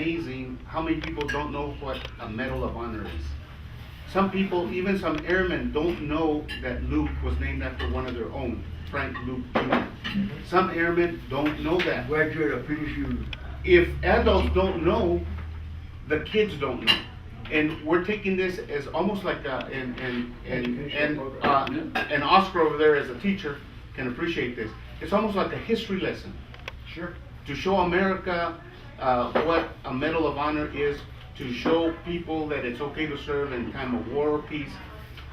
amazing how many people don't know what a Medal of Honor is. Some people, even some airmen, don't know that Luke was named after one of their own, Frank Luke Jr. Some airmen don't know that. Graduate apprentice. If adults don't know, the kids don't know. And we're taking this as almost like and Oscar over there as a teacher can appreciate this. It's almost like a history lesson. Sure. To show America what a Medal of Honor is, to show people that it's okay to serve in time of war or peace,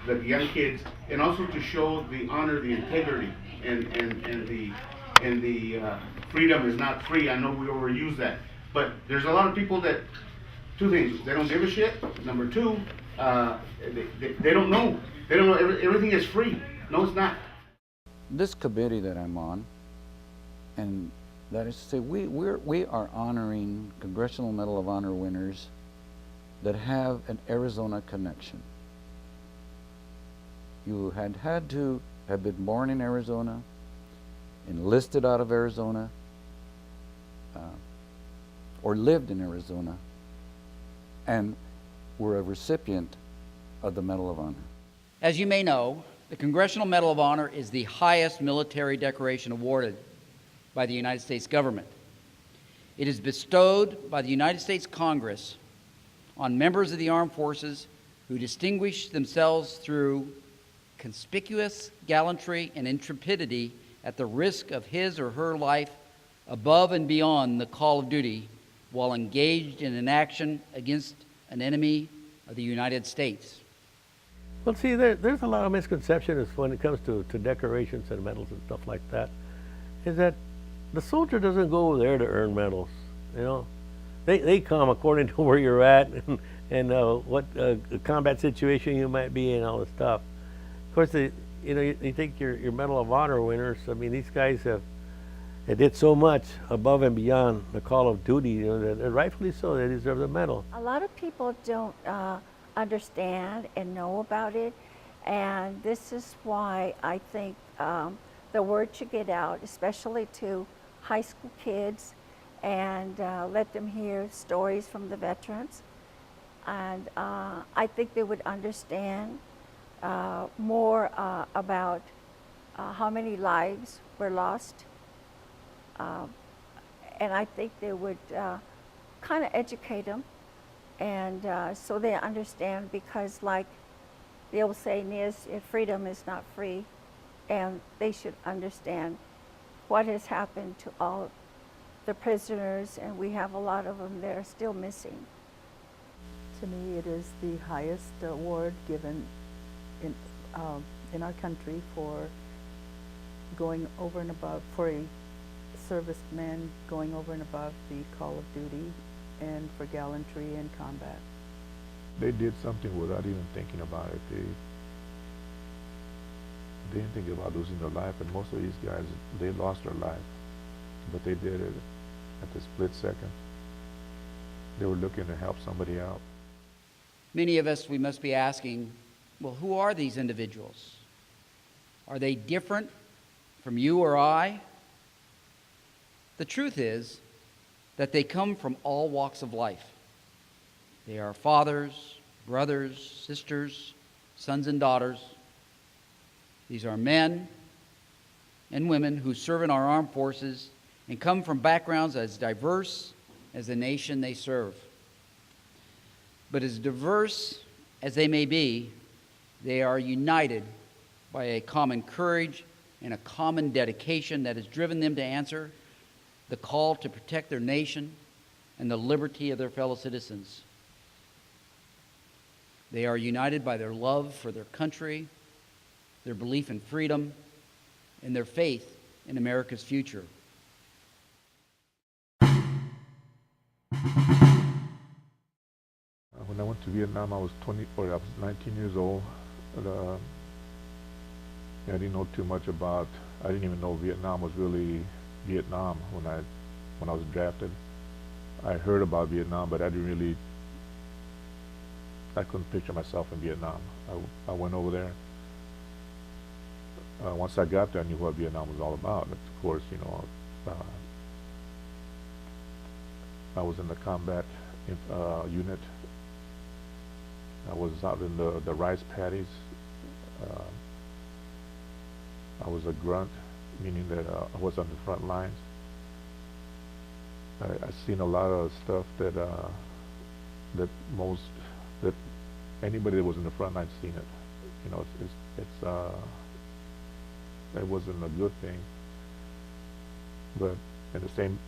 the young kids, and also to show the honor, the integrity, and the freedom is not free. I know we overuse that, but there's a lot of people that, two things, they don't give a shit. Number two, they don't know. They don't know everything is free. No, it's not. This committee that I'm on, and that is to say, we are honoring Congressional Medal of Honor winners that have an Arizona connection. You had to have been born in Arizona, enlisted out of Arizona, or lived in Arizona, and were a recipient of the Medal of Honor. As you may know, the Congressional Medal of Honor is the highest military decoration awarded by the United States government. It is bestowed by the United States Congress on members of the armed forces who distinguish themselves through conspicuous gallantry and intrepidity at the risk of his or her life above and beyond the call of duty while engaged in an action against an enemy of the United States. Well, see, there's a lot of misconceptions when it comes to decorations and medals and stuff like that, is that the soldier doesn't go over there to earn medals, you know. They come according to where you're at and what combat situation you might be in, all this stuff. Of course, you think your Medal of Honor winners, I mean, these guys they did so much above and beyond the call of duty, you know, that rightfully so, they deserve the medal. A lot of people don't understand and know about it, and this is why I think the word should get out, especially to high school kids, and let them hear stories from the veterans. And I think they would understand more about how many lives were lost. And I think they would kind of educate them, and so they understand, because like the old saying is, freedom is not free, and they should understand what has happened to all the prisoners, and we have a lot of them that are still missing. To me, it is the highest award given in our country for going over and above, for a serviceman going over and above the call of duty, and for gallantry in combat. They did something without even thinking about it. They didn't think about losing their life, and most of these guys, they lost their life, but they did it at the split second. They were looking to help somebody out. Many of us, we must be asking, well, who are these individuals? Are they different from you or I? The truth is that they come from all walks of life. They are fathers, brothers, sisters, sons and daughters. These are men and women who serve in our armed forces and come from backgrounds as diverse as the nation they serve. But as diverse as they may be, they are united by a common courage and a common dedication that has driven them to answer the call to protect their nation and the liberty of their fellow citizens. They are united by their love for their country, their belief in freedom, and their faith in America's future. When I went to Vietnam, I was 19 years old. I didn't know too much about, I didn't even know Vietnam was really Vietnam when I was drafted. I heard about Vietnam, but I couldn't picture myself in Vietnam. I went over there. Once I got there, I knew what Vietnam was all about. Of course, you know, I was in the combat unit. I was out in the rice paddies. I was a grunt, meaning that I was on the front lines. I've seen a lot of stuff that that anybody that was in the front line seen it. You know, it wasn't a good thing. But at the same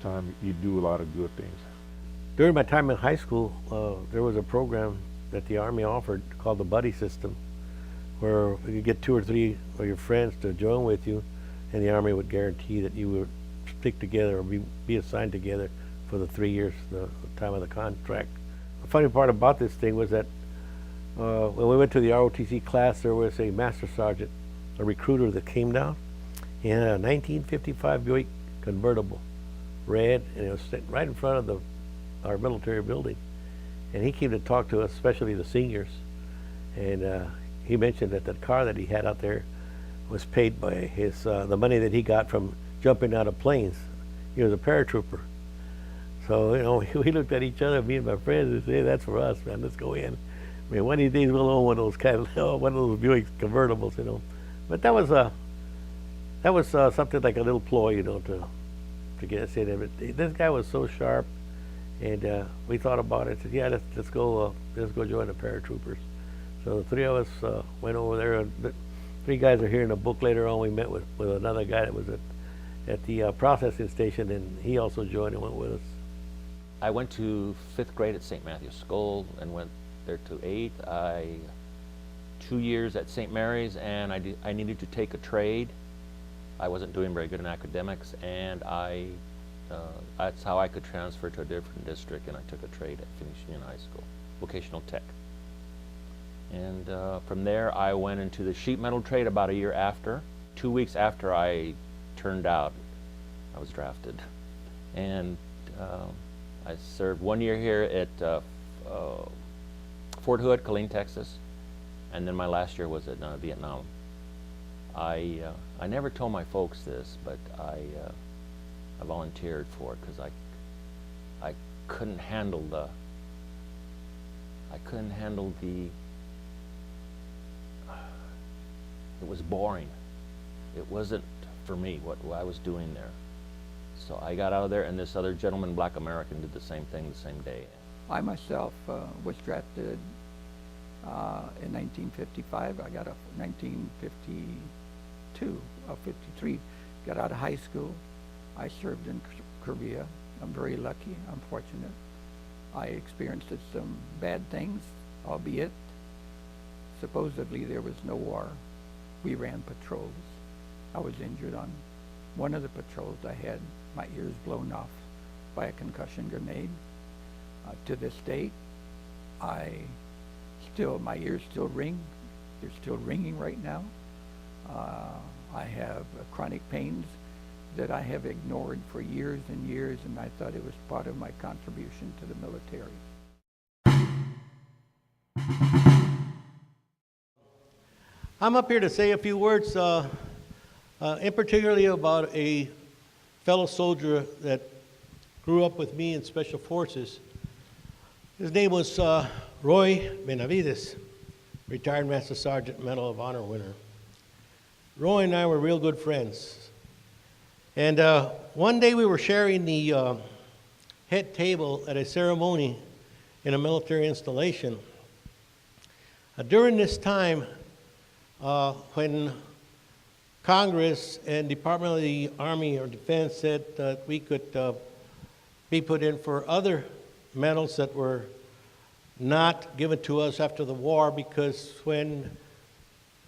time, you do a lot of good things. During my time in high school, there was a program that the Army offered called the buddy system, where you could get 2 or 3 of your friends to join with you, and the Army would guarantee that you would stick together or be assigned together for the 3 years, the time of the contract. The funny part about this thing was that when we went to the ROTC class, there was a master sergeant, a recruiter that came down. He had a 1955 Buick convertible, red, and it was sitting right in front of our military building. And he came to talk to us, especially the seniors. And he mentioned that the car that he had out there was paid by his the money that he got from jumping out of planes. He was a paratrooper. So, you know, we looked at each other, me and my friends, and said, hey, that's for us, man, let's go in. I mean, one of these days we'll own one of those one of those Buick convertibles, you know. But that was something like a little ploy, you know, to get us in. This guy was so sharp, and we thought about it. Said, yeah, let's go join the paratroopers. So the 3 of us went over there. And the 3 guys are here in the book. Later on, we met with another guy that was at the processing station, and he also joined and went with us. I went to 5th grade at St. Matthew's School and went there to 8th. 2 years at St. Mary's, and I needed to take a trade. I wasn't doing very good in academics, and that's how I could transfer to a different district, and I took a trade at Phoenix Union High School, vocational tech. And from there, I went into the sheet metal trade about a year after. 2 weeks after I turned out, I was drafted. And I served 1 year here at Fort Hood, Killeen, Texas. And then my last year was at Vietnam. I never told my folks this, but I volunteered for it because I couldn't handle the it was boring. It wasn't for me what I was doing there. So I got out of there, and this other gentleman, Black American, did the same thing the same day. I myself was drafted in 1955. I got a 1952, 53, got out of high school. I served in Korea. I'm very lucky, I'm fortunate. I experienced some bad things, albeit supposedly there was no war. We ran patrols. I was injured on one of the patrols. I had my ears blown off by a concussion grenade. To this date, my ears still ring. They're still ringing right now. I have chronic pains that I have ignored for years and years, and I thought it was part of my contribution to the military. I'm up here to say a few words, in particularly about a fellow soldier that grew up with me in Special Forces. His name was Roy Benavides, retired Master Sergeant, Medal of Honor winner. Roy and I were real good friends. And one day we were sharing the head table at a ceremony in a military installation. During this time, when Congress and Department of the Army or Defense said that we could be put in for other medals that were not given to us after the war, because when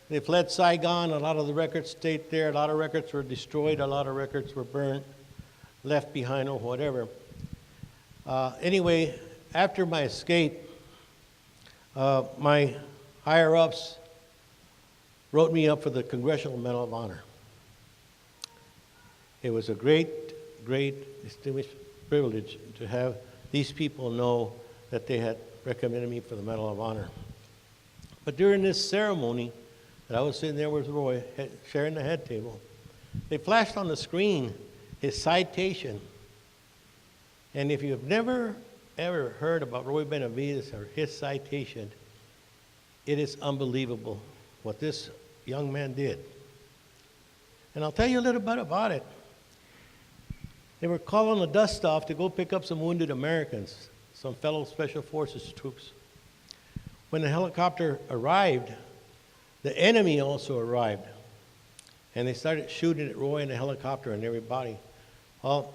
they fled Saigon, a lot of the records stayed there, a lot of records were destroyed, a lot of records were burned, left behind or whatever. Anyway, after my escape, my higher-ups wrote me up for the Congressional Medal of Honor. It was a great, great, distinguished privilege to have these people know that they had recommended me for the Medal of Honor. But during this ceremony that I was sitting there with Roy, sharing the head table, they flashed on the screen his citation. And if you've never, ever heard about Roy Benavides or his citation, it is unbelievable what this young man did. And I'll tell you a little bit about it. They were calling the dust off to go pick up some wounded Americans, some fellow Special Forces troops. When the helicopter arrived, the enemy also arrived. And they started shooting at Roy and the helicopter and everybody. Well,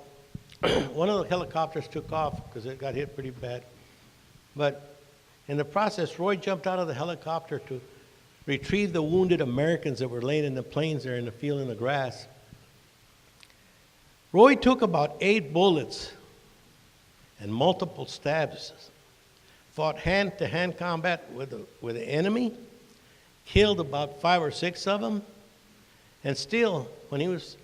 one of the helicopters took off because it got hit pretty bad. But in the process, Roy jumped out of the helicopter to retrieve the wounded Americans that were laying in the plains there in the field in the grass. Roy took about 8 bullets and multiple stabs, fought hand-to-hand combat with the enemy, killed about 5 or 6 of them, and still, when he was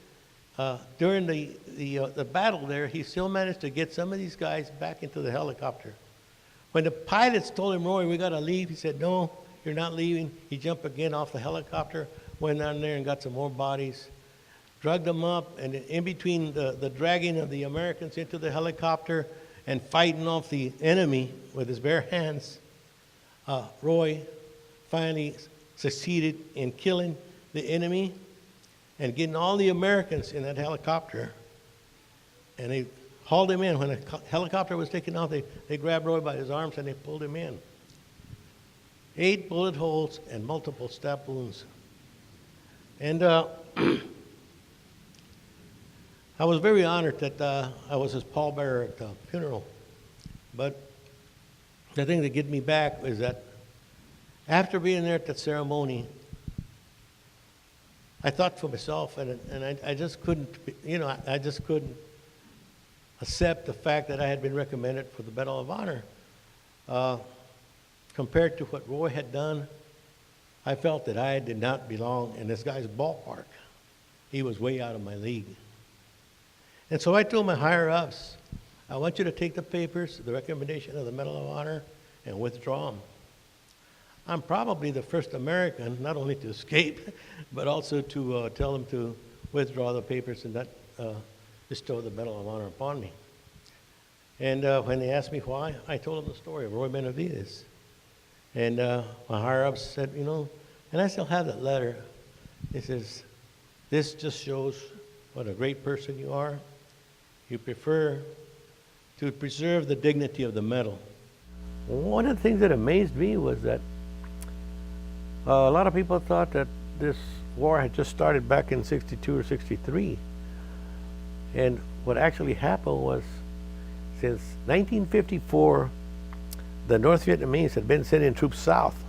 during the battle there, he still managed to get some of these guys back into the helicopter. When the pilots told him, Roy, we got to leave, he said, no, you're not leaving. He jumped again off the helicopter, went down there and got some more bodies, drugged them up, and in between the dragging of the Americans into the helicopter and fighting off the enemy with his bare hands, Roy finally succeeded in killing the enemy and getting all the Americans in that helicopter. And they hauled him in. When the helicopter was taking off, they grabbed Roy by his arms and they pulled him in. 8 bullet holes and multiple stab wounds. And I was very honored that I was his pallbearer at the funeral. But the thing that get me back is that after being there at that ceremony, I thought to myself, and I just couldn't, I just couldn't accept the fact that I had been recommended for the Medal of Honor. Compared to what Roy had done, I felt that I did not belong in this guy's ballpark. He was way out of my league. And so I told my higher-ups, I want you to take the papers, the recommendation of the Medal of Honor, and withdraw them. I'm probably the first American, not only to escape, but also to tell them to withdraw the papers and not bestow the Medal of Honor upon me. And when they asked me why, I told them the story of Roy Benavides. And my higher-ups said, and I still have that letter. It says, this just shows what a great person you are. You prefer to preserve the dignity of the medal. One of the things that amazed me was that a lot of people thought that this war had just started back in 62 or 63. And what actually happened was, since 1954, the North Vietnamese had been sending troops south,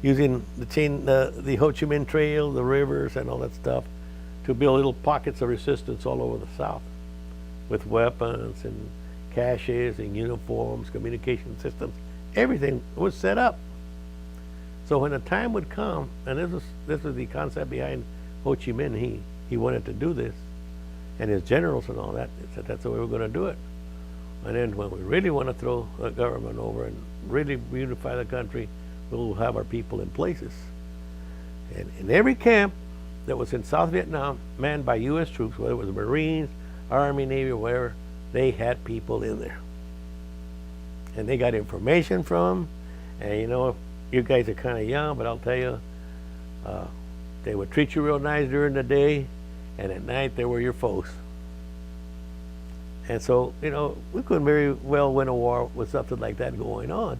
using the Ho Chi Minh Trail, the rivers, and all that stuff, to build little pockets of resistance all over the South, with weapons and caches and uniforms, communication systems. Everything was set up. So when the time would come, and this was the concept behind Ho Chi Minh, he wanted to do this, and his generals and all that, they said that's the way we're going to do it. And then when we really want to throw the government over and really unify the country, we'll have our people in places. And in every camp that was in South Vietnam, manned by U.S. troops, whether it was the Marines, Army, Navy, or whatever, they had people in there. And they got information from them. And you guys are kind of young, but I'll tell you, they would treat you real nice during the day, and at night they were your foes. And so, we couldn't very well win a war with something like that going on.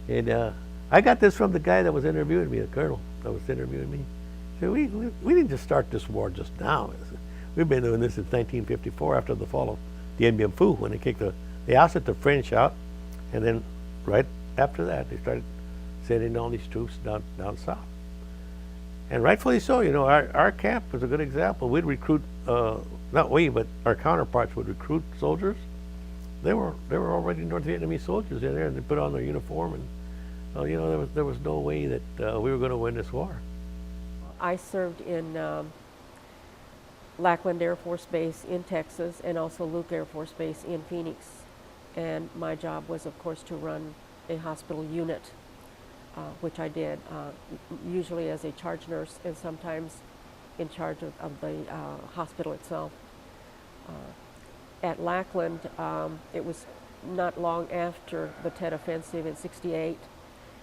And I got this from the guy that was interviewing me, the colonel that was interviewing me. He said, we didn't just start this war just now. We've been doing this since 1954 after the fall of Dien Bien Phu, when they ousted the French out, and then right after that, they started sending all these troops down south. And rightfully so, our camp was a good example. We'd recruit, not we, but our counterparts would recruit soldiers. They were already North Vietnamese soldiers in there, and they put on their uniform, and there was no way that we were going to win this war. I served in Lackland Air Force Base in Texas, and also Luke Air Force Base in Phoenix. And my job was, of course, to run a hospital unit, which I did, usually as a charge nurse and sometimes in charge of the hospital itself. at Lackland, it was not long after the Tet Offensive in '68,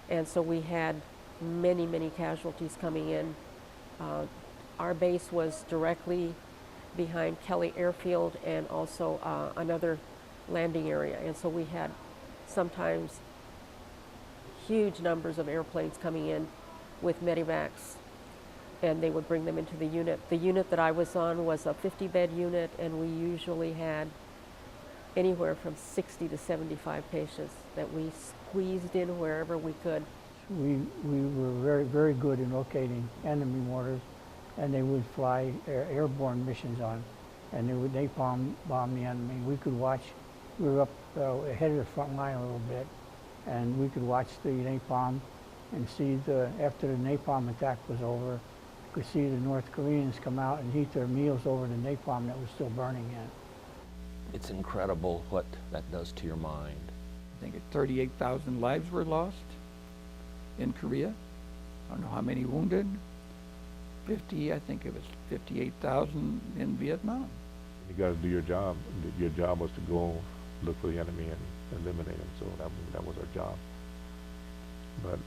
and so we had many, many casualties coming in. Our base was directly behind Kelly Airfield and also another landing area, and so we had sometimes huge numbers of airplanes coming in with medevacs, and they would bring them into the unit. The unit that I was on was a 50-bed unit, and we usually had anywhere from 60 to 75 patients that we squeezed in wherever we could. We were very, very good in locating enemy mortars, and they would fly airborne missions on, and they would napalm bomb the enemy. We could watch, we were up ahead of the front line a little bit, and we could watch the napalm and see after the napalm attack was over, we could see the North Koreans come out and heat their meals over the napalm that was still burning in. It's incredible what that does to your mind. I think 38,000 lives were lost in Korea. I don't know how many wounded. I think it was 58,000 in Vietnam. You got to do your job. Your job was to go look for the enemy and eliminate him. So that was our job. But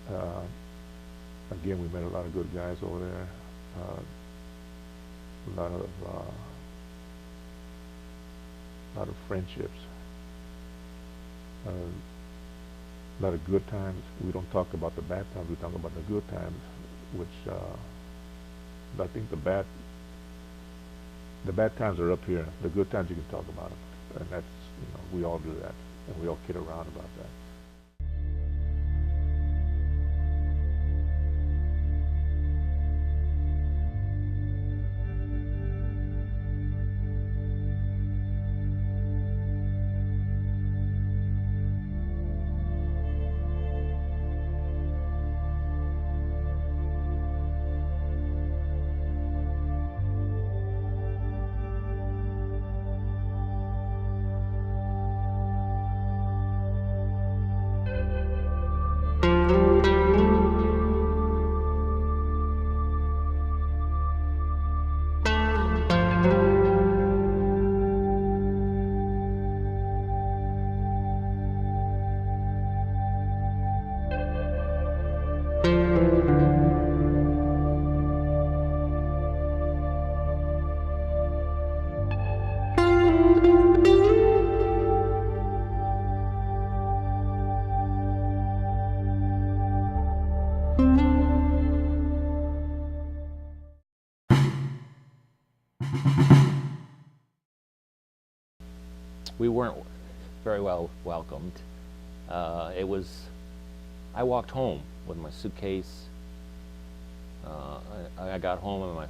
again, we met a lot of good guys over there. A lot of friendships. A lot of good times. We don't talk about the bad times. We talk about the good times, which I think the bad times are up here. The good times you can talk about them, and that's, we all do that, and we all kid around about that. We weren't very well welcomed. I walked home with my suitcase. I got home and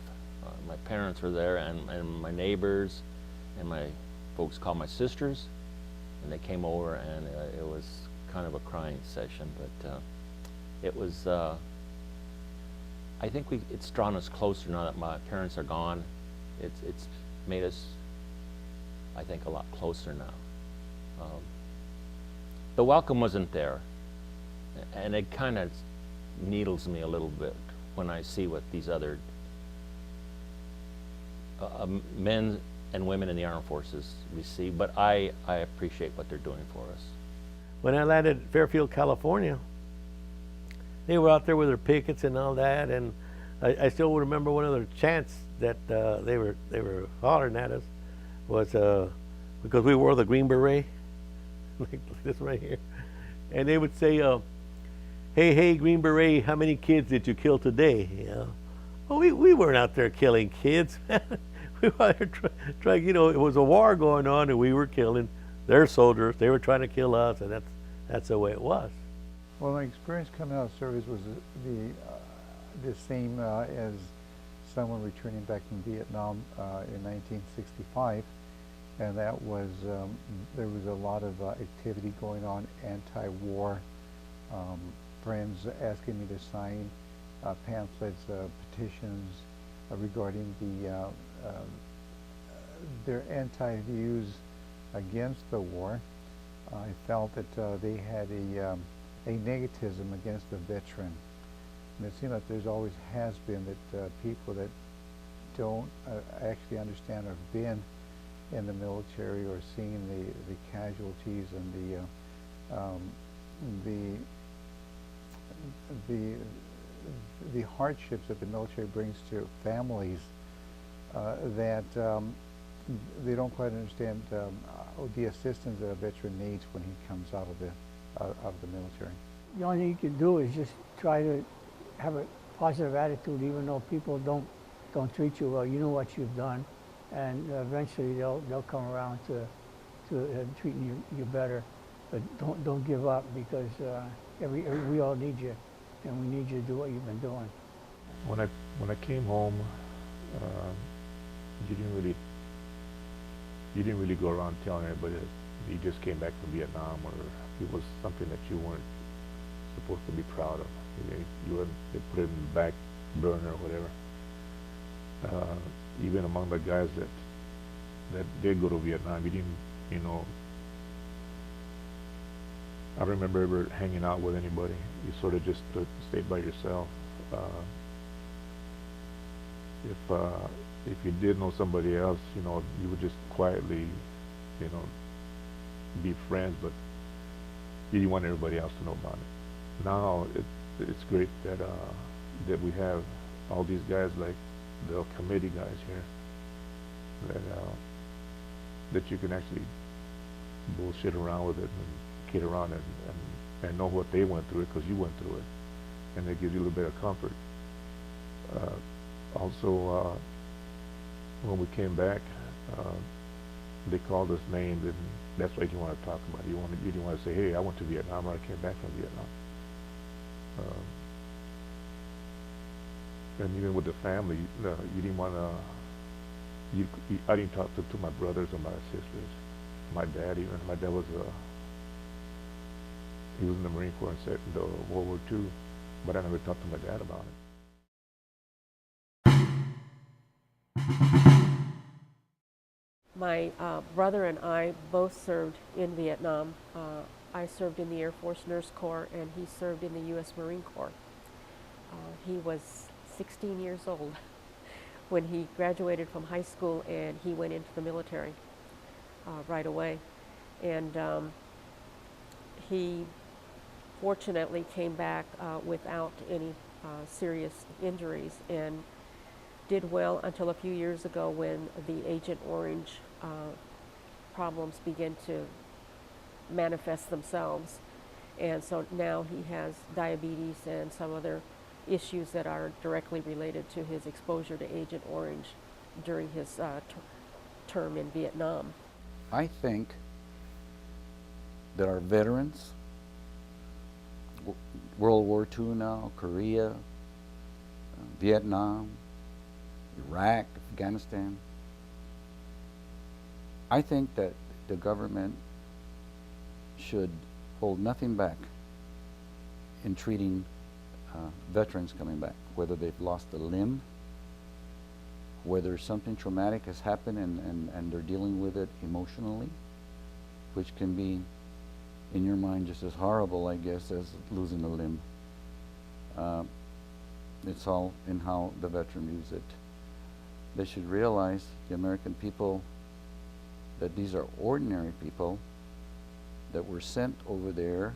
my parents were there, and my neighbors, and my folks called my sisters, and they came over, and it was kind of a crying session, but it was, I think it's drawn us closer now that my parents are gone. It's made us, I think, a lot closer now. The welcome wasn't there, and it kind of needles me a little bit when I see what these other men and women in the armed forces receive, but I appreciate what they're doing for us. When I landed at Fairfield, California, they were out there with their pickets and all that, and I still remember one of their chants that they were hollering at us was because we wore the green beret, like this right here, and they would say, hey, Green Beret, how many kids did you kill today? Well, we weren't out there killing kids. We were out there trying, it was a war going on, and we were killing their soldiers. They were trying to kill us, and that's the way it was. Well, my experience coming out of service was the same as someone returning back from Vietnam in 1965. And that was, there was a lot of activity going on, anti-war, friends asking me to sign pamphlets, petitions regarding their anti-views against the war. I felt that they had a negativism against the veteran. And it seems like there's always has been that people that don't actually understand or have been in the military or seeing the casualties and the hardships that the military brings to families that they don't quite understand the assistance that a veteran needs when he comes out of the military. The only thing you can do is just try to have a positive attitude, even though people don't treat you well. You know what you've done, and eventually they'll come around to treating you better. But don't give up, because we all need you, and we need you to do what you've been doing. When I came home, you didn't really go around telling everybody that you just came back from Vietnam, or it was something that you weren't supposed to be proud of. They put it in the back burner or whatever. Even among the guys that did go to Vietnam, you didn't, I remember ever hanging out with anybody. You sort of just stayed by yourself. If you did know somebody else, you would just quietly, be friends, but you didn't want everybody else to know about it. Now it's great that we have all these guys like the committee guys here that you can actually bullshit around with it and kid around it and know what they went through it, because you went through it, and it gives you a little bit of comfort. Also, when we came back, they called us names, and that's what you didn't want to talk about. You didn't want to say, "Hey, I went to Vietnam," or "I came back from Vietnam." And even with the family, you didn't want to. I didn't talk to my brothers or my sisters. My dad, even my dad was he was in the Marine Corps and the World War II, but I never talked to my dad about it. My brother and I both served in Vietnam. I served in the Air Force Nurse Corps, and he served in the U.S. Marine Corps. He was 16 years old when he graduated from high school, and he went into the military right away. And he fortunately came back without any serious injuries, and did well until a few years ago when the Agent Orange problems began to manifest themselves. And so now he has diabetes and some other issues that are directly related to his exposure to Agent Orange during his term in Vietnam. I think that our veterans, World War II now, Korea, Vietnam, Iraq, Afghanistan, I think that the government should hold nothing back in treating veterans coming back, whether they've lost a limb, whether something traumatic has happened and they're dealing with it emotionally, which can be, in your mind, just as horrible, I guess, as losing a limb. It's all in how the veteran views it. They should realize, the American people, that these are ordinary people that were sent over there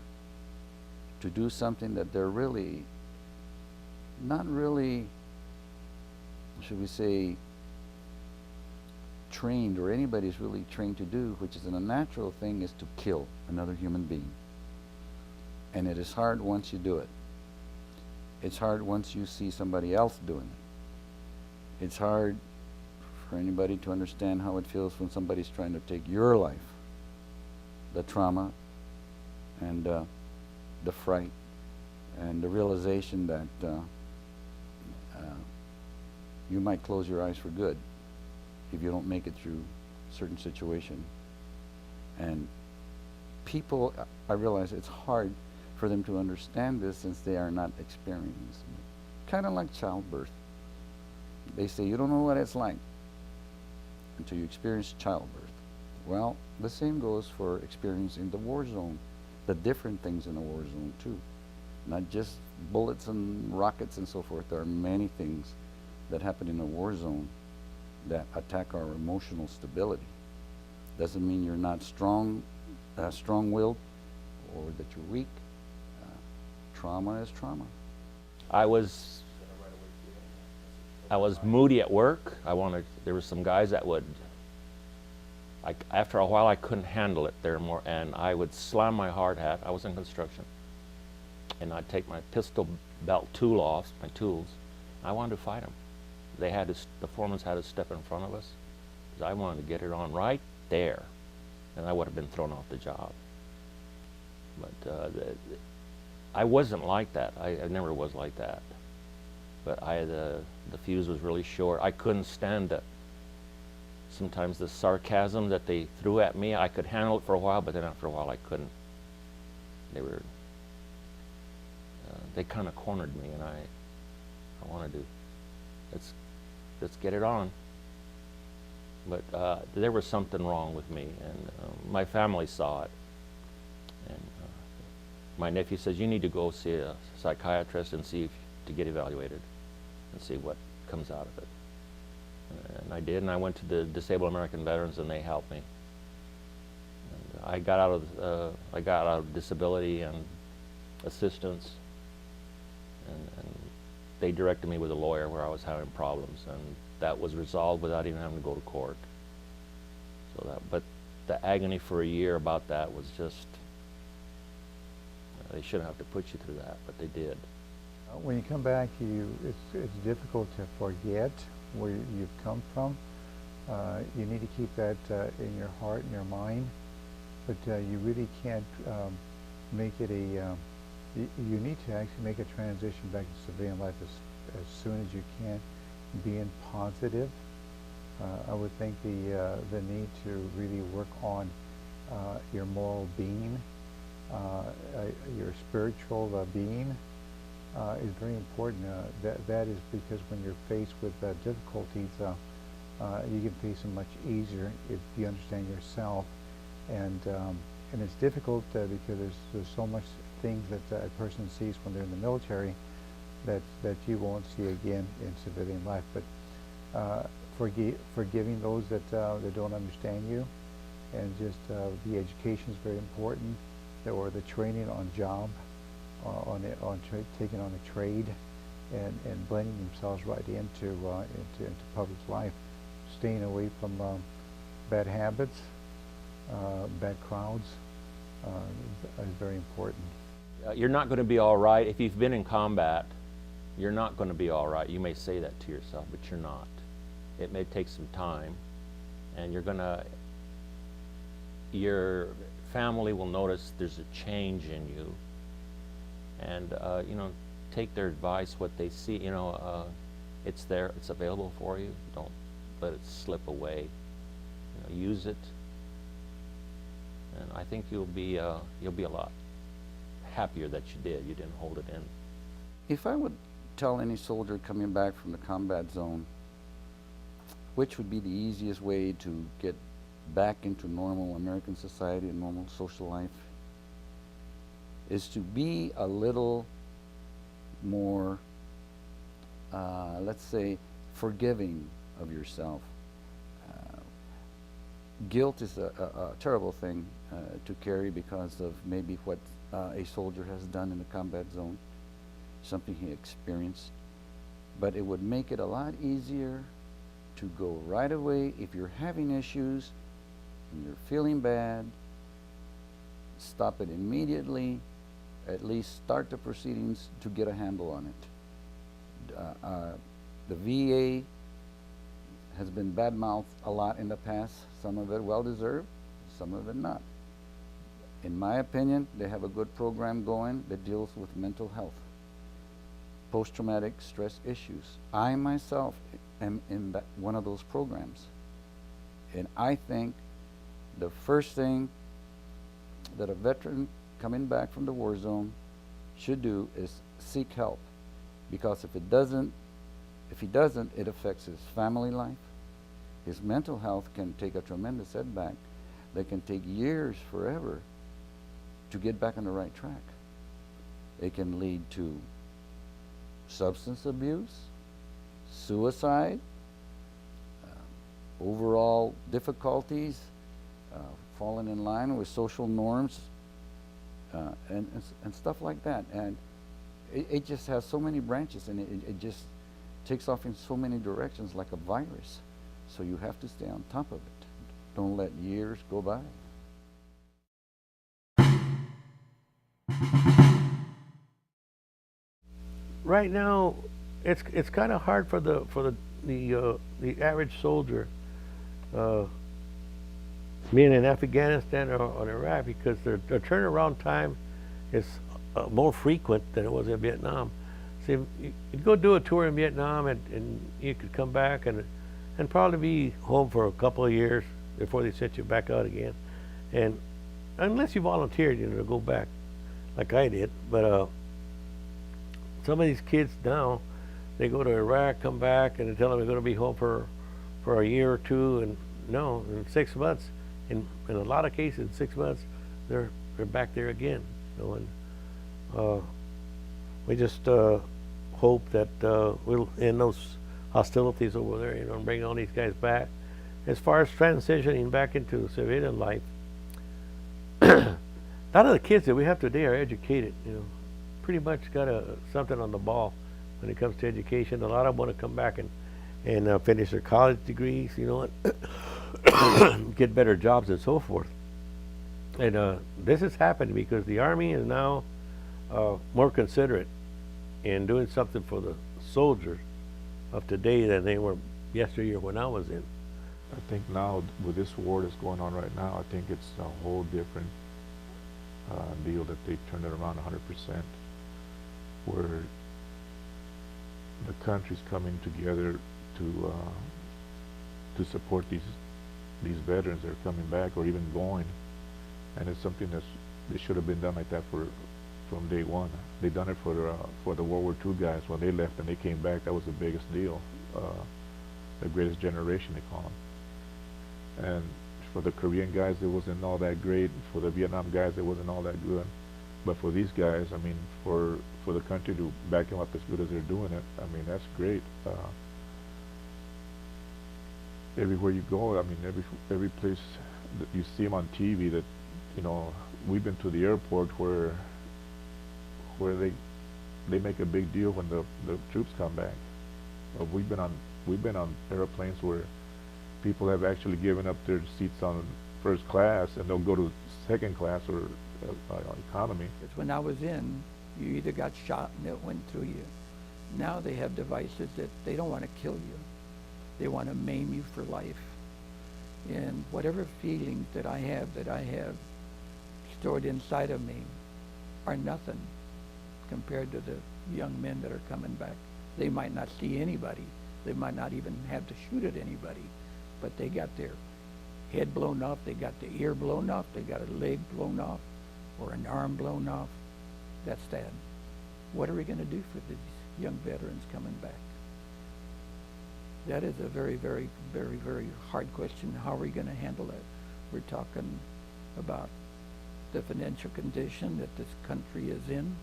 to do something that they're really, not really, should we say, trained, or anybody's really trained to do, which is an unnatural thing, is to kill another human being. And it is hard once you do it. It's hard once you see somebody else doing it. It's hard for anybody to understand how it feels when somebody's trying to take your life. The trauma and the fright and the realization that you might close your eyes for good if you don't make it through a certain situation. And people, I realize it's hard for them to understand this since they are not experiencing it. Kind of like childbirth. They say you don't know what it's like until you experience childbirth. Well, the same goes for experiencing the war zone, the different things in a war zone too. Not just bullets and rockets and so forth. There are many things that happen in a war zone that attack our emotional stability. Doesn't mean you're not strong-willed, or that you're weak. Trauma is trauma. I was moody at work. There were some guys that would, after a while I couldn't handle it there more, and I would slam my hard hat. I was in construction. And I'd take my pistol belt tool off, my tools. I wanted to fight them. The foremen had to step in front of us, because I wanted to get it on right there, and I would have been thrown off the job. But I wasn't like that. I never was like that. But the fuse was really short. I couldn't stand sometimes the sarcasm that they threw at me. I could handle it for a while, but then after a while I couldn't. They kind of cornered me, and I wanted to, let's get it on. But there was something wrong with me, and my family saw it. And my nephew says, you need to go see a psychiatrist and to get evaluated and see what comes out of it. And I did, and I went to the Disabled American Veterans, and they helped me. And I got out of disability and assistance, and they directed me with a lawyer where I was having problems, and that was resolved without even having to go to court. But the agony for a year about that was just, they shouldn't have to put you through that, but they did. When you come back, it's difficult to forget where you've come from. You need to keep that in your heart and your mind, but you really can't make it you need to actually make a transition back to civilian life as soon as you can, being positive. I would think the need to really work on your moral being, your spiritual being is very important. That is because when you're faced with difficulties, you can face them much easier if you understand yourself. And it's difficult because there's so much things that a person sees when they're in the military that you won't see again in civilian life. But forgiving those that don't understand you, and just the education is very important, or the training on job, taking on a trade, and blending themselves right into public life, staying away from bad habits, bad crowds, is very important. You're not going to be all right. If you've been in combat, you're not going to be all right. You may say that to yourself, but you're not. It may take some time, and your family will notice there's a change in you, and take their advice, what they see. It's there, it's available for you. Don't let it slip away. Use it, and I think you'll be a lot happier that you did. You didn't hold it in. If I would tell any soldier coming back from the combat zone, which would be the easiest way to get back into normal American society and normal social life, is to be a little more, let's say, forgiving of yourself. Guilt is a terrible thing to carry because of maybe what a soldier has done in the combat zone, something he experienced. But it would make it a lot easier to go right away. If you're having issues and you're feeling bad, stop it immediately. At least start the proceedings to get a handle on it. The VA has been bad-mouthed a lot in the past, some of it well-deserved, some of it not. In my opinion, they have a good program going that deals with mental health, post-traumatic stress issues. I myself am in one of those programs. And I think the first thing that a veteran coming back from the war zone should do is seek help. Because if he doesn't, it affects his family life. His mental health can take a tremendous setback that can take years, forever, to get back on the right track. It can lead to substance abuse, suicide, overall difficulties, falling in line with social norms, and stuff like that. And it just has so many branches, and it just takes off in so many directions like a virus. So you have to stay on top of it. Don't let years go by. Right now, it's kind of hard for the average soldier being in Afghanistan or Iraq, because their turnaround time is more frequent than it was in Vietnam. See, you'd go do a tour in Vietnam, and you could come back and probably be home for a couple of years before they sent you back out again. And unless you volunteered, to go back, like I did. But some of these kids now, they go to Iraq, come back, and they tell them they're going to be home for a year or two, and no, in 6 months, in a lot of cases, in 6 months, they're back there again. And we just hope that we'll end those hostilities over there, and bring all these guys back. As far as transitioning back into civilian life, a lot of the kids that we have today are educated, pretty much got something on the ball when it comes to education. A lot of them want to come back and finish their college degrees, and get better jobs and so forth. And this has happened because the Army is now more considerate in doing something for the soldiers of today than they were yesteryear when I was in. I think now with this war that's going on right now, I think it's a whole different deal that they turned it around 100%, where the country's coming together to support these veterans that are coming back or even going, and it's something they should have been done like that from day one. They done it for the World War II guys when they left and they came back. That was the biggest deal, the greatest generation they call them. And for the Korean guys, it wasn't all that great. For the Vietnam guys, it wasn't all that good. But for these guys, I mean, for the country to back them up as good as they're doing it, I mean, that's great. Everywhere you go, I mean, every place that you see them on TV, that we've been to the airport where they make a big deal when the troops come back. We've been on airplanes where people have actually given up their seats on first class, and they'll go to second class or economy. Because when I was in, you either got shot and it went through you. Now they have devices that they don't want to kill you. They want to maim you for life. And whatever feelings that I have stored inside of me are nothing compared to the young men that are coming back. They might not see anybody. They might not even have to shoot at anybody, but they got their head blown off, they got the ear blown off, they got a leg blown off, or an arm blown off. That's sad. What are we going to do for these young veterans coming back? That is a very, very, very, very hard question. How are we going to handle it? We're talking about the financial condition that this country is in,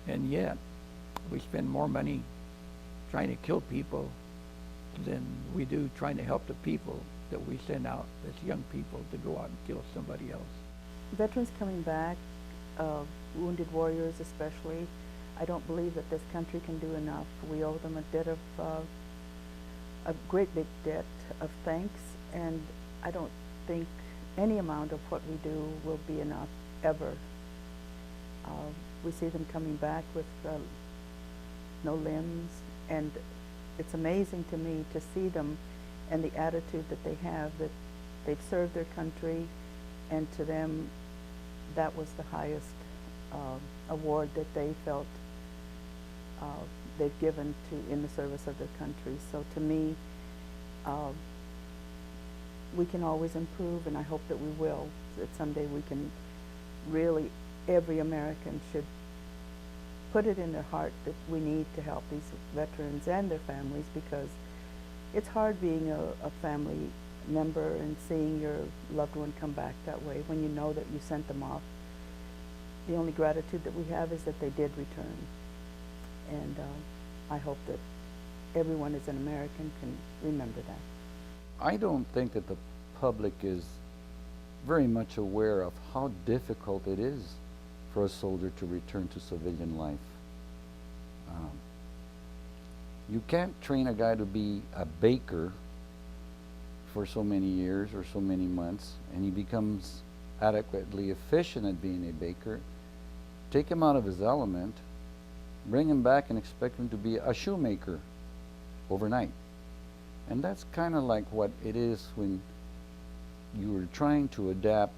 and yet we spend more money trying to kill people than we do trying to help the people that we send out as young people to go out and kill somebody else. Veterans coming back, wounded warriors especially, I don't believe that this country can do enough. We owe them a debt of, a great big debt of thanks, and I don't think any amount of what we do will be enough, ever. We see them coming back with no limbs, and it's amazing to me to see them and the attitude that they have, that they've served their country, and to them that was the highest award that they felt they've given to in the service of their country. So to me, we can always improve, and I hope that we will, that someday we can really, every American should put it in their heart that we need to help these veterans and their families, because it's hard being a family member and seeing your loved one come back that way when you know that you sent them off. The only gratitude that we have is that they did return. And I hope that everyone as an American can remember that. I don't think that the public is very much aware of how difficult it is for a soldier to return to civilian life. You can't train a guy to be a baker for so many years or so many months, and he becomes adequately efficient at being a baker. Take him out of his element, bring him back and expect him to be a shoemaker overnight. And that's kind of like what it is when you are trying to adapt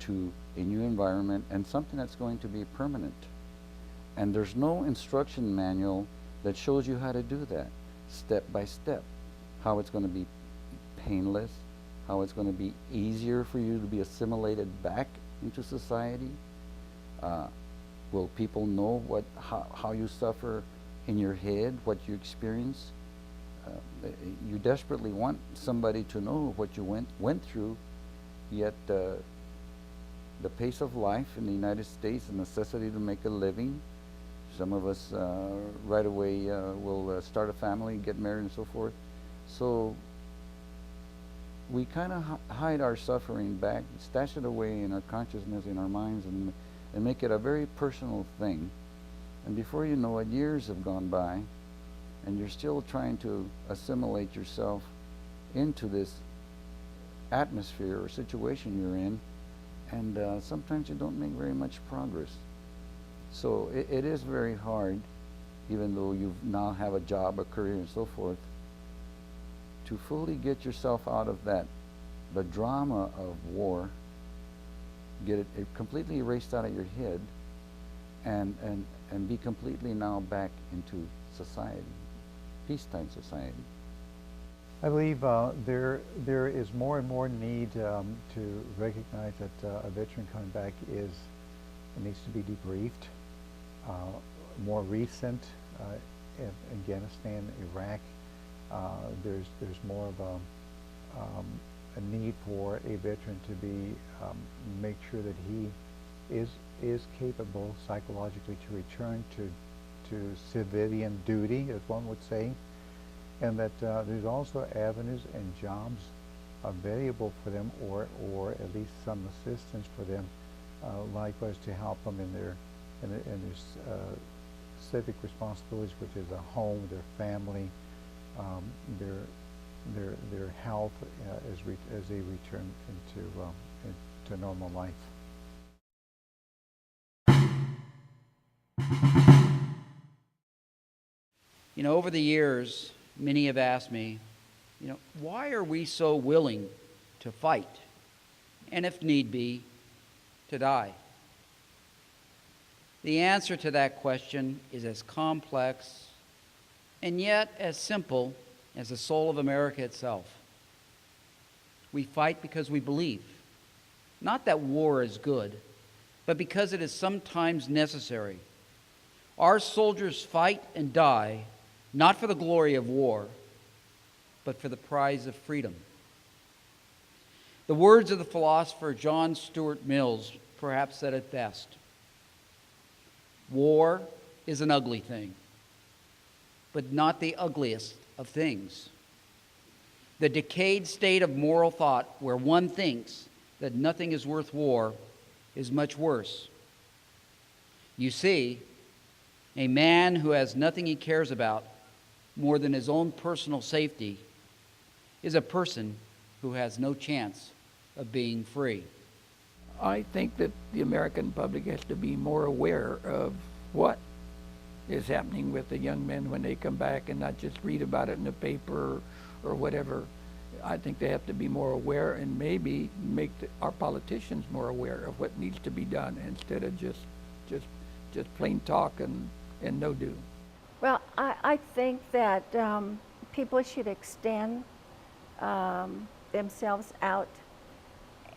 to a new environment and something that's going to be permanent. And there's no instruction manual that shows you how to do that, step by step, how it's going to be painless, how it's going to be easier for you to be assimilated back into society. Will people know how you suffer in your head, what you experience? You desperately want somebody to know what you went through, yet the pace of life in the United States, the necessity to make a living. Some of us right away will start a family, get married and so forth. So we kind of hide our suffering back, stash it away in our consciousness, in our minds, and make it a very personal thing. And before you know it, years have gone by, and you're still trying to assimilate yourself into this atmosphere or situation you're in, and sometimes you don't make very much progress. So it is very hard, even though you now have a job, a career, and so forth, to fully get yourself out of the drama of war, get it completely erased out of your head, and be completely now back into society, peacetime society. I believe there is more and more need to recognize that a veteran coming back needs to be debriefed. More recent, Afghanistan, Iraq, there's more of a need for a veteran to be make sure that he is capable psychologically to return to civilian duty, as one would say, and that there's also avenues and jobs available for them, or at least some assistance for them, likewise to help them in their civic responsibilities, which is a home, their family, their health as they return into normal life. You know, over the years, many have asked me, why are we so willing to fight, and if need be, to die? The answer to that question is as complex and yet as simple as the soul of America itself. We fight because we believe, not that war is good, but because it is sometimes necessary. Our soldiers fight and die not for the glory of war, but for the prize of freedom. The words of the philosopher John Stuart Mills perhaps said it best. War is an ugly thing, but not the ugliest of things. The decayed state of moral thought where one thinks that nothing is worth war is much worse. You see, a man who has nothing he cares about more than his own personal safety is a person who has no chance of being free. I think that the American public has to be more aware of what is happening with the young men when they come back, and not just read about it in the paper or whatever. I think they have to be more aware, and maybe make our politicians more aware of what needs to be done, instead of just plain talk and no do. Well, I think that people should extend themselves out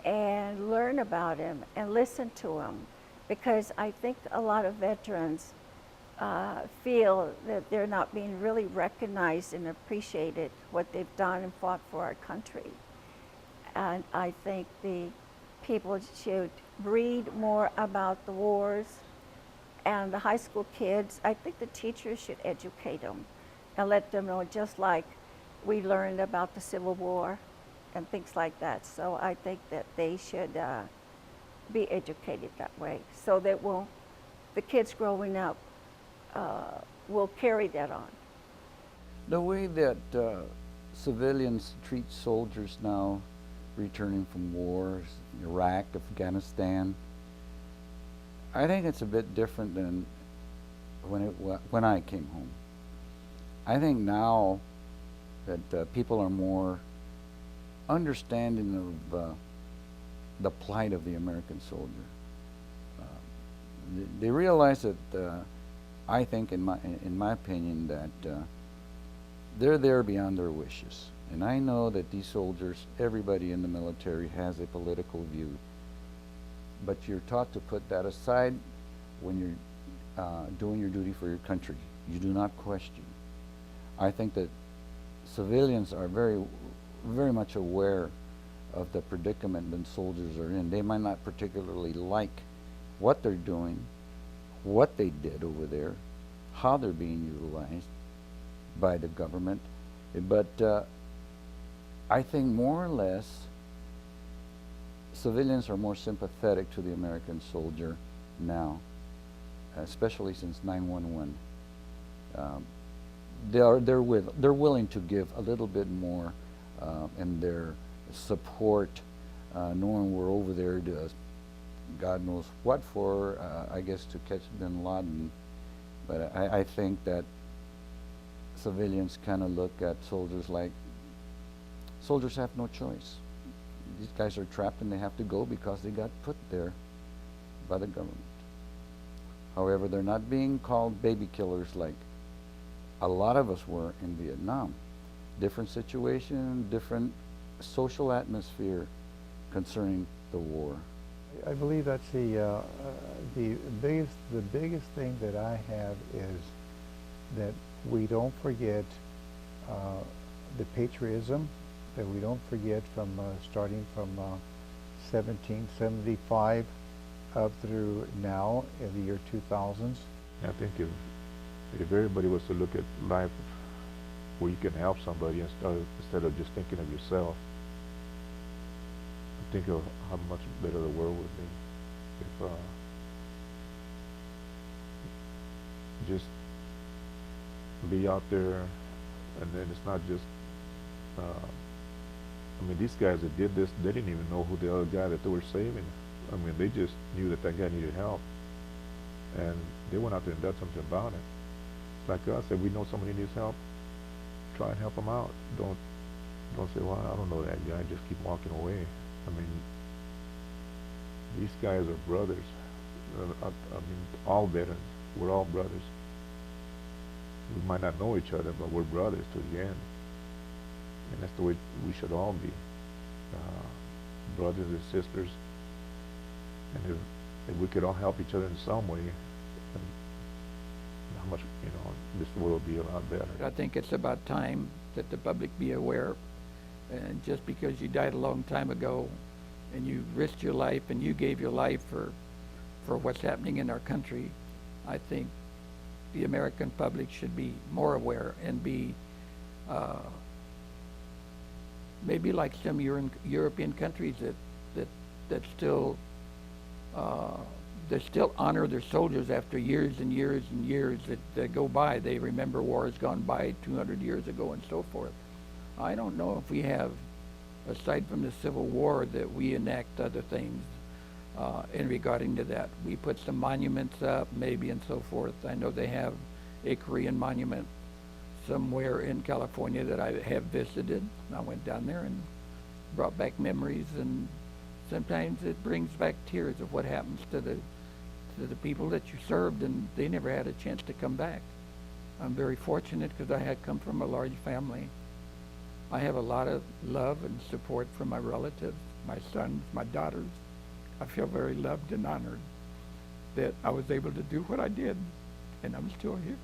and learn about him and listen to him, because I think a lot of veterans feel that they're not being really recognized and appreciated what they've done and fought for our country. And I think the people should read more about the wars, and the high school kids, I think the teachers should educate them and let them know, just like we learned about the Civil War and things like that. So I think that they should be educated that way, so that the kids growing up will carry that on. The way that civilians treat soldiers now, returning from wars, Iraq, Afghanistan, I think it's a bit different than when I came home. I think now that people are more understanding of the plight of the American soldier. They realize that I think, in my opinion, that they're there beyond their wishes. And I know that these soldiers, everybody in the military has a political view, but you're taught to put that aside when you're doing your duty for your country. You do not question. I think that civilians are very, very much aware of the predicament that soldiers are in. They might not particularly like what they're doing, what they did over there, how they're being utilized by the government, but I think more or less civilians are more sympathetic to the American soldier now, especially since 9/11. They're willing to give a little bit more in their support, knowing we're over there to God knows what for, I guess to catch bin Laden. But I think that civilians kind of look at soldiers like soldiers have no choice. These guys are trapped and they have to go because they got put there by the government. However, they're not being called baby killers like a lot of us were in Vietnam. Different situation, different social atmosphere concerning the war. I believe that's the biggest thing that I have is that we don't forget the patriotism, that we don't forget from starting from 1775 up through now in the year 2000s. I think if everybody was to look at life where you can help somebody instead of just thinking of yourself, think of how much better the world would be if just be out there, and then it's not just I mean, these guys that did this, they didn't even know who the other guy that they were saving. I mean, they just knew that guy needed help, and they went out there and did something about it. It's like us, if we know somebody needs help, try and help them out. Don't say, well, I don't know that guy, just keep walking away. I mean, these guys are brothers. I mean, all veterans. We're all brothers. We might not know each other, but we're brothers to the end. And that's the way we should all be. Brothers and sisters. And if we could all help each other in some way, then how much, this world would be a lot better. I think it's about time that the public be aware. And just because you died a long time ago and you risked your life and you gave your life for what's happening in our country, I think the American public should be more aware and be maybe like some European countries that still they still honor their soldiers after years and years and years that go by. They remember wars gone by 200 years ago and so forth. I don't know if we have, aside from the Civil War, that we enact other things in regarding to that. We put some monuments up, maybe, and so forth. I know they have a Korean monument somewhere in California that I have visited. I went down there and brought back memories, and sometimes it brings back tears of what happens to the people that you served, and they never had a chance to come back. I'm very fortunate because I had come from a large family. I have a lot of love and support from my relatives, my sons, my daughters. I feel very loved and honored that I was able to do what I did, and I'm still here.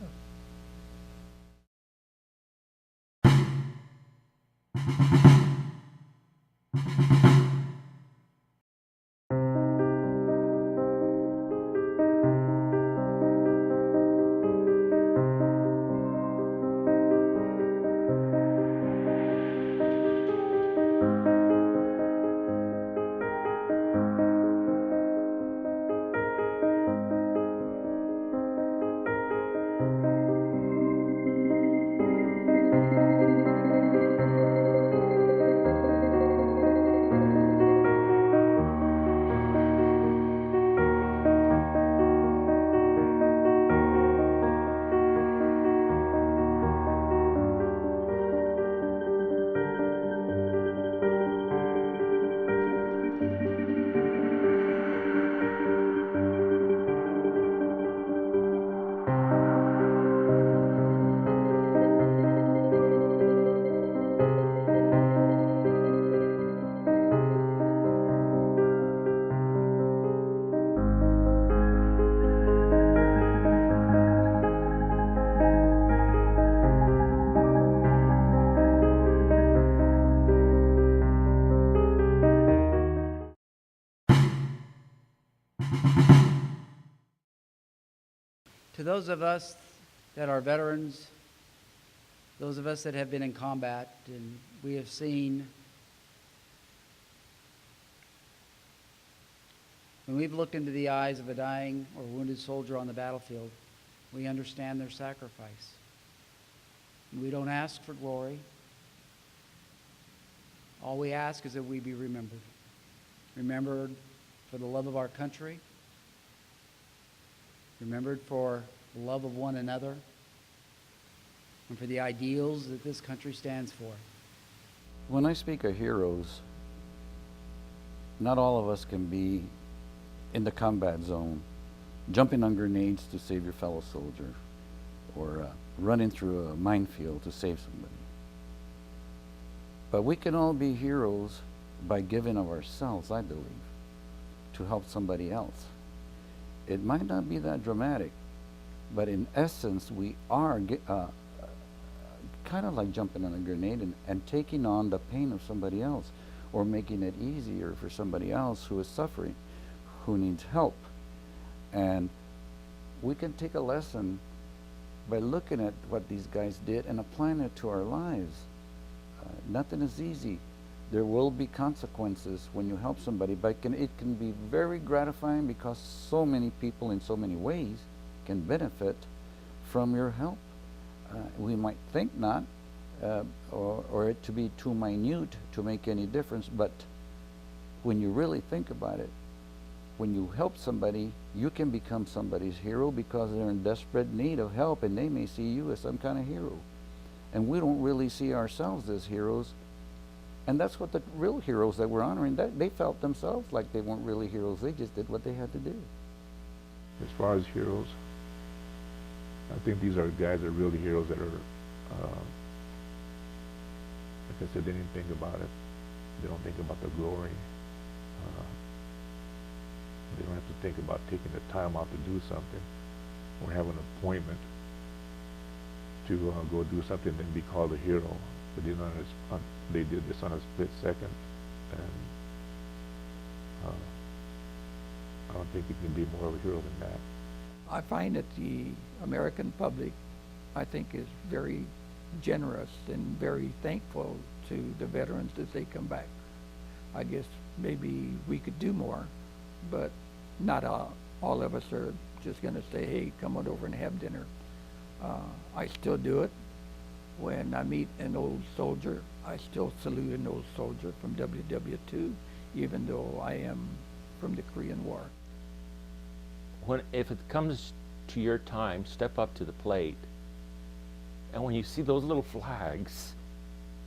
those of us that are veterans, those of us that have been in combat, and we have seen, when we've looked into the eyes of a dying or wounded soldier on the battlefield, we understand their sacrifice. We don't ask for glory. All we ask is that we be remembered. Remembered for the love of our country. Remembered for the love of one another. And for the ideals that this country stands for. When I speak of heroes, not all of us can be in the combat zone, jumping on grenades to save your fellow soldier, or running through a minefield to save somebody. But we can all be heroes by giving of ourselves, I believe, to help somebody else. It might not be that dramatic, but in essence, we are kind of like jumping on a grenade and taking on the pain of somebody else, or making it easier for somebody else who is suffering, who needs help. And we can take a lesson by looking at what these guys did and applying it to our lives. Nothing is easy. There will be consequences when you help somebody, but it can be very gratifying because so many people in so many ways can benefit from your help. We might think not, or it to be too minute to make any difference, but when you really think about it, when you help somebody, you can become somebody's hero because they're in desperate need of help, and they may see you as some kind of hero. And we don't really see ourselves as heroes. And that's what the real heroes that we're honoring, that they felt themselves like they weren't really heroes. They just did what they had to do. As far as heroes, I think these are guys that are really heroes that are, like I said, they didn't think about it. They don't think about the glory. They don't have to think about taking the time out to do something or have an appointment to go do something and be called a hero. But they did this on a split second, and I don't think you can be more of a hero than that. I find that the American public, I think, is very generous and very thankful to the veterans that they come back. I guess maybe we could do more, but not all of us are just going to say, hey, come on over and have dinner. I still do it. When I meet an old soldier, I still salute an old soldier from WW2, even though I am from the Korean War. If it comes to your time, step up to the plate, and when you see those little flags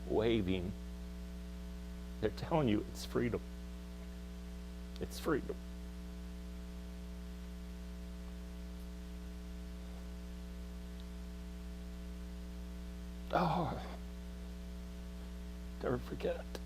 waving, they're telling you it's freedom. It's freedom. Oh, never forget it.